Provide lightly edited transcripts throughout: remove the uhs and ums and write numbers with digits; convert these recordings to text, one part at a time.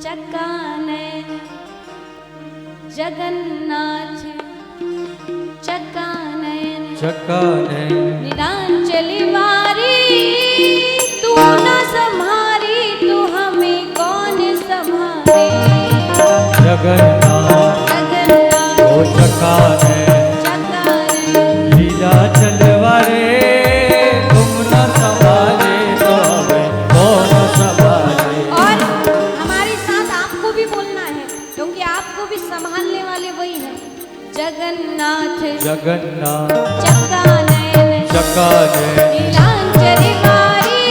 चक्कानयन जगन्नाथ चक्कानयन नीलांचली वारी तू न संभारी तो हमें कौन संभाले। जगन्नाथ ओ चक्कानयन नीलांचल वारे तुम न संभाले तो हमें कौन संभाले। और हमारे साथ आपको भी बोलना है क्योंकि आपको भी संभालने वाले वही हैं। जगन्नाथ जगन्नाथ चक्कानयन नीलांचली वारी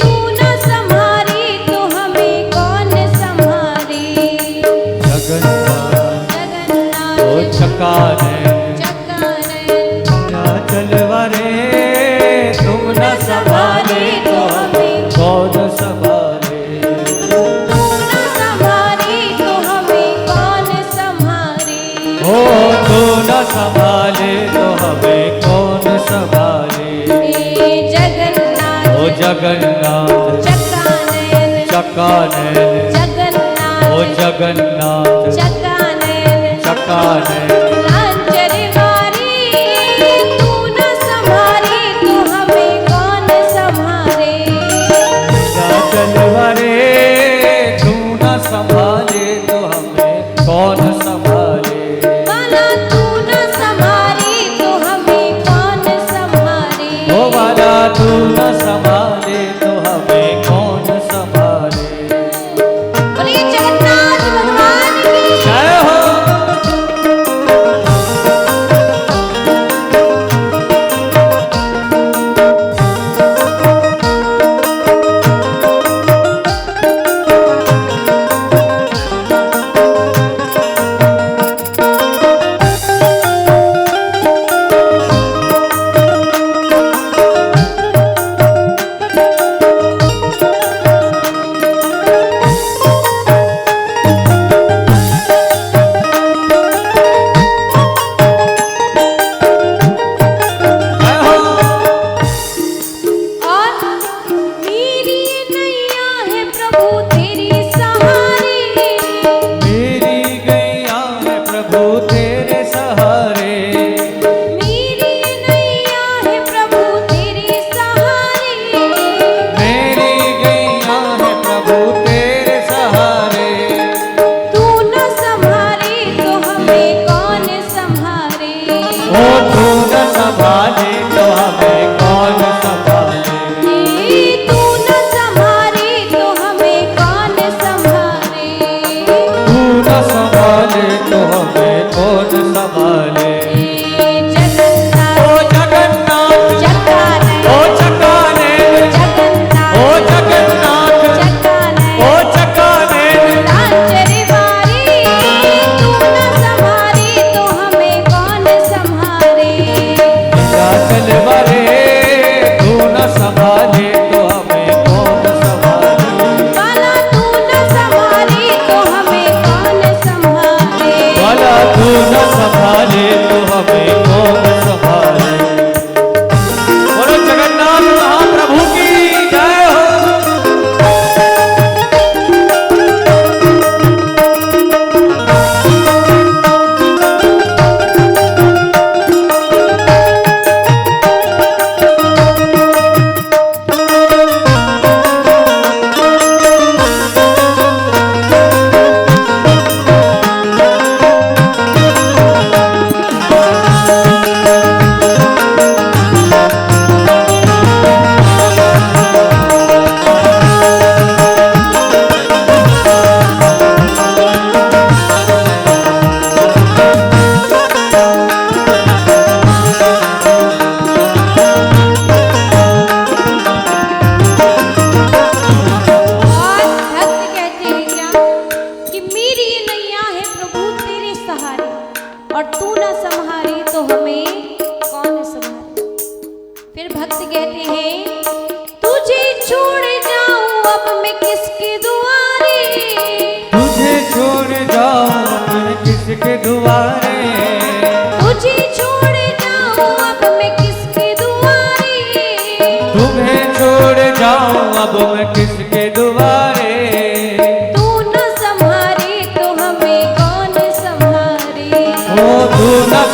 तू न संभारी तो हमें कौन संभाले। जगन्नाथ ओ चक्कानयन नीलांचल वारे तुम न संभाले तो हमें कौन संभाले। तू न संभारी तो हमें कौन संभाले। ओ तू न संभाले तो हमें कौन संभाले। जगन्नाथ ओ जगन्नाथ चक्कानयन चक्कानयन ओ जगन्नाथ चक्कानयन नीलांचली वारी तू न संभारी तो हमें कौन संभाले। नीलांचल वारे तू न संभाले तो हमें कौन संभाले। वाला तू न संभारी तो हमें कौन संभाले। ओ वाला तू न संभाले तो हमें कौन संभाले। बोलिए जगन्नाथ भगवान की जय हो।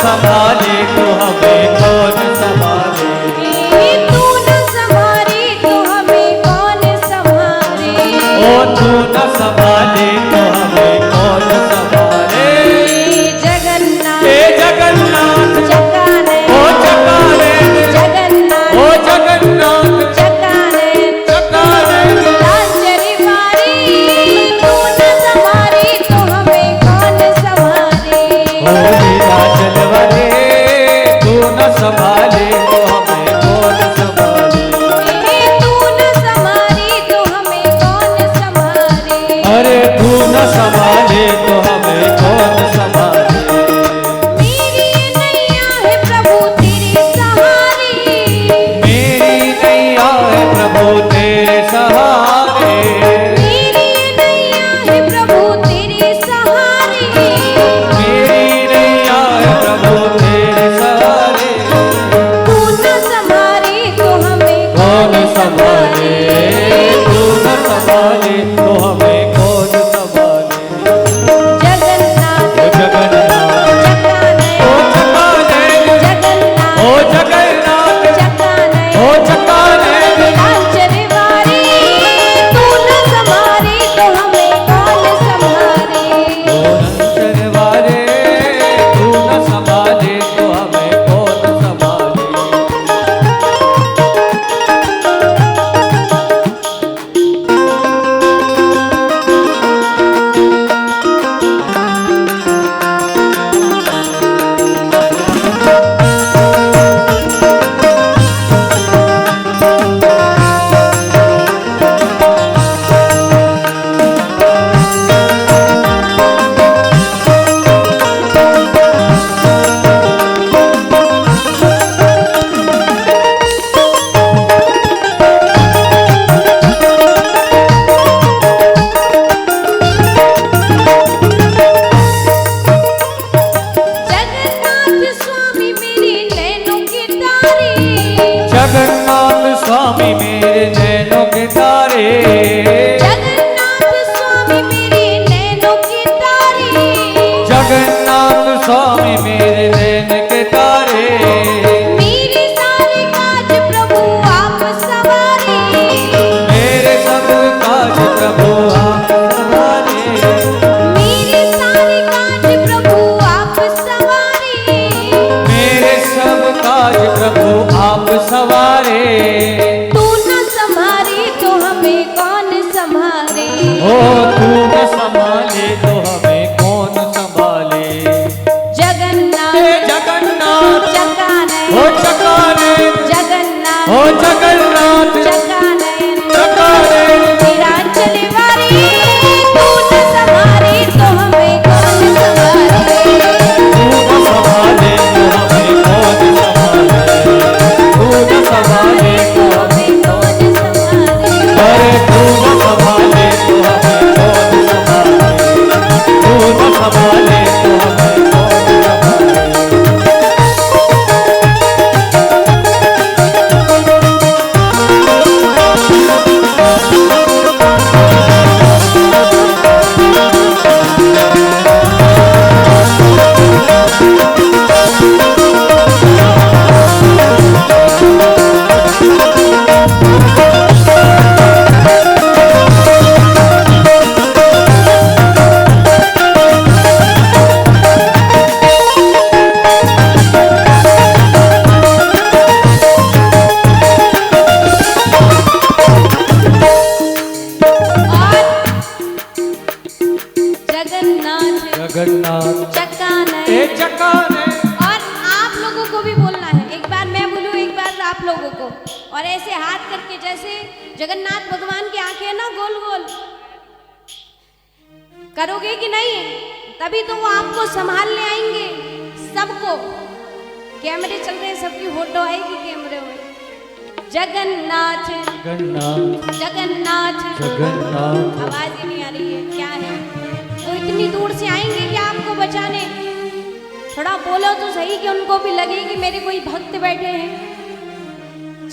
संभाले तो हमें कौन संभाले। तू न संभाले तो हमें कौन संभाले। ओ तू न संभाले तो हमें कौन संभाले। जगन्नाथ हे जगन्नाथ चकाने ओ चकाने जगन्नाथ ओ जगन्नाथ चकाने चकाने। लांचरी वारी तू न संभाले तो हमें कौन संभाले। ओ नीलाचल वाले तू न संभाले तो हमें कौन संभाले। तू न संभाले तो हमें कौन संभाले। अरे तू न संभाले तो हमें कौन संभाले। मेरी नैया है प्रभु तेरे सहारे। मेरी नैया है प्रभु तेरे सहारे। मेरी नैया है प्रभु तेरे सहारे। मेरी नैया है प्रभु तेरे सहारे। तू न संभाले तो हमें कौन संभाले। तू न संभाले तो हमें कौन संभाले। जगन्नाथ ओ जगन्नाथ चकाने ओ चकाने जगन्नाथ ओ जगन्नाथ चकाने ओ चकाने। लांचरी वारी तू न संभाले तो हमें कौन संभाले। ओ नंचर वाले तू न संभाले तो हमें कौन संभाले। जगन्नाथ स्वामी मेरे नैनों के तारे। जगन्नाथ स्वामी मेरे नैनों के तारे। जगन्नाथ स्वामी मेरे नैनों के तारे। जगन्नाथ स्वामी मेरे नैन के तारे। मेरे सारे काज प्रभु आप सवारे। मेरे सब काज प्रभु आप संभाले। मेरे सारे काज प्रभु आप सवारे। मेरे सब काज प्रभु आप सवारे। तू न संभाले तो हमें कौन संभाले। ओ तू न संभाले तो हमें कौन संभाले। जगन्नाथ हे जगन्नाथ चकाने ओ चकाने जगन्नाथ ओ जगन्नाथ चकाने चकाने। नीलांचल वारी तू न संभाले तो हमें कौन संभाले। तू न संभाले तो हमें कौन संभाले। तू न संभाले तो हमें कौन संभाले। अरे तू न संभाले तो हमें कौन संभाले। तू न संभाले तो हमें कौन संभाले। जगन्नाथ चकाने हे चकाने। और आप लोगों को भी बोलना है। एक बार मैं बोलूं एक बार आप लोगों को। और ऐसे हाथ करके जैसे जगन्नाथ भगवान की आंखें हैं ना गोल गोल करोगे कि नहीं। तभी तो वो आपको संभालने आएंगे सबको। कैमरे चल रहे हैं सबकी फोटो आएगी कैमरे में। जगन्नाथ जगन्नाथ जगन्नाथ जगन्नाथ। आवाज ही नहीं आ रही है क्या है। वो इतनी दूर से आएंगे क्या आपको बचाने। थोड़ा बोलो तो सही कि उनको भी लगे कि मेरे कोई भक्त बैठे हैं।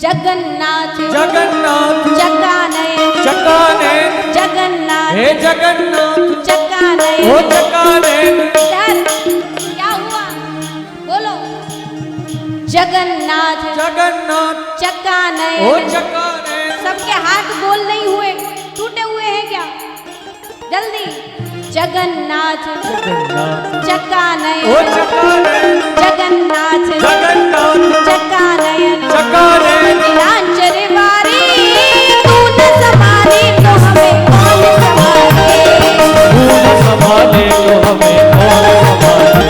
जगन्नाथ जगन्नाथ चकाने चकाने। जगन्नाथ हे जगन्नाथ चकाने ओ चकाने। डर क्या हुआ बोलो चक्का ओ नयन। चक्का नयन। सबके हाथ गोल नहीं हुए, टूटे हुए हैं क्या? जल्दी। जगन्नाथ जगन्नाथ चक्का ओ नयन, चक्का नयन। जगन्नाथ जगन्नाथ चक्का नयन। चक्का नयन। नीलांचल वारी तू न संभाले तो हमें कौन संभाले। तू न संभाले तो हमें कौन संभाले।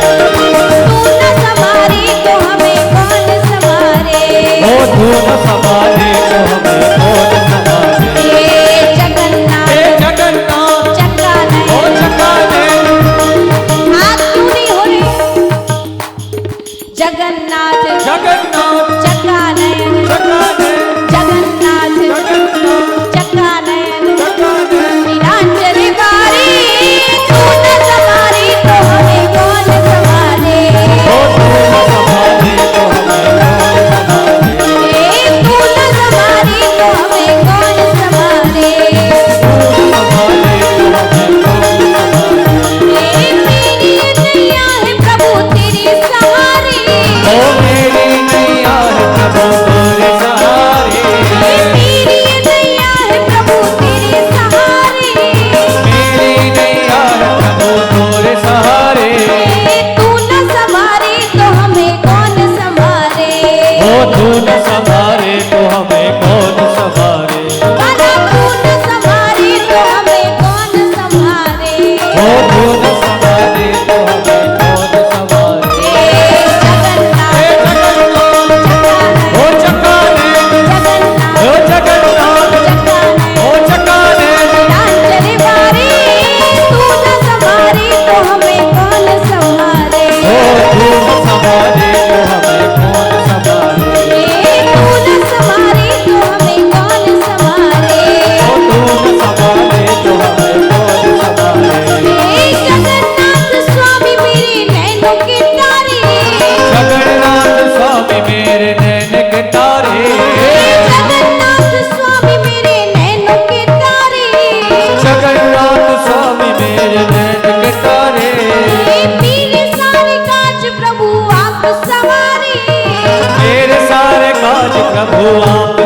तू न संभाले तो हमें कौन संभाले। ओ तू न संभाले तो हमें कौन संभाले। हे जगन्नाथ हे जगन्नाथ चक्का ओ नयन। चक्का नयन। हाथ क्यों नहीं हो रहे? जगन्नाथ जगन्नाथ चक्का नयन। चक्का नयन। जगन्नाथ जगन्नाथ चक्का नयन। चक्का नयन। नीलांचल वारी तू न संभाले तो हमें कौन संभाले। ओ तू न संभाले तो हमें कौन संभाले। हे तू न संभाले तो हमें कौन संभाले। तू न संभाले तो हमें कौन संभाले। हे मेरी नैया है प्रभु तेरी सहारे। ओ मेरी नैया है प्रभु तेरे सहारे। हे मेरी नैया है प्रभु तेरे सहारे। मेरी नैया है प्रभु तेरे सहारे। हे तू न संभाले तो हमें कौन संभाले। ओ तू न संभाले तो हमें कौन संभाले। भला तू न संभाले तो हमें कौन संभाले। ओ तू न संभाले तो हमें कौन संभाले। हे जगन्नाथ हे जगन्नाथ ओ चक्का नयन। जगन्नाथ ओ जगन्नाथ जगन्नाथ ओ चक्का नयन। नीलांचल वारी तू न संभाले तो हमें कौन संभाले। ओ तू न संभाले तो हमें कौन संभाले। हे तू न संभाले तो हमें कौन संभाले। ओ तू न संभाले तो हमें कौन संभाले। हे जगन्नाथ स्वामी मेरे नैनों के तारे। जगन्नाथ स्वामी मेरे नैन के तारे। हे जगन्नाथ स्वामी मेरे नैनों के तारे। जगन्नाथ स्वामी मेरे नैन के तारे। हे मेरे सारे काज प्रभु आप सवारे। मेरे सारे काज प्रभु आप